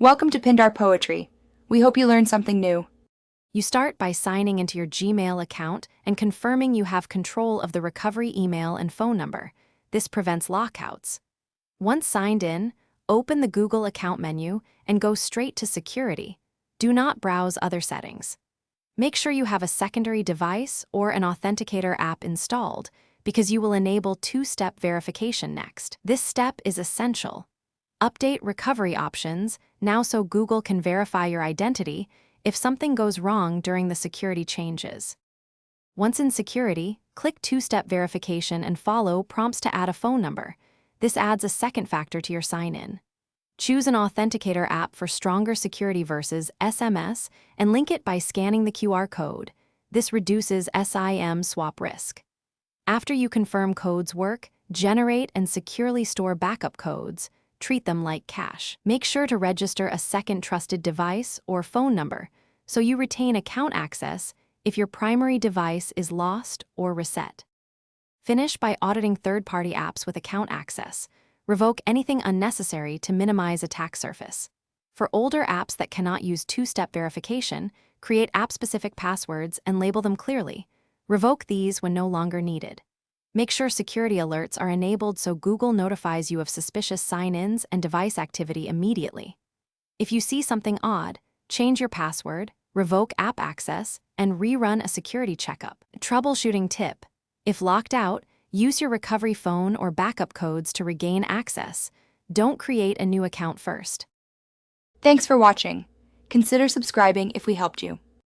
Welcome to Pindar Poetry. We hope you learned something new. You start by signing into your Gmail account and confirming you have control of the recovery email and phone number. This prevents lockouts. Once signed in, open the Google account menu and go straight to Security. Do not browse other settings. Make sure you have a secondary device or an Authenticator app installed, because you will enable two-step verification next. This step is essential. Update recovery options now so Google can verify your identity if something goes wrong during the security changes. Once in Security, click two-step verification and follow prompts to add a phone number. This adds a second factor to your sign-in. Choose an Authenticator app for stronger security versus SMS and link it by scanning the QR code. This reduces SIM swap risk. After you confirm codes work, generate and securely store backup codes. Treat them like cash. Make sure to register a second trusted device or phone number so you retain account access if your primary device is lost or reset. Finish by auditing third-party apps with account access. Revoke anything unnecessary to minimize attack surface. For older apps that cannot use two-step verification, create app-specific passwords and label them clearly. Revoke these when no longer needed. Make sure security alerts are enabled so Google notifies you of suspicious sign-ins and device activity immediately. If you see something odd, change your password, revoke app access, and rerun a security checkup. Troubleshooting tip: if locked out, use your recovery phone or backup codes to regain access. Don't create a new account first. Thanks for watching. Consider subscribing if we helped you.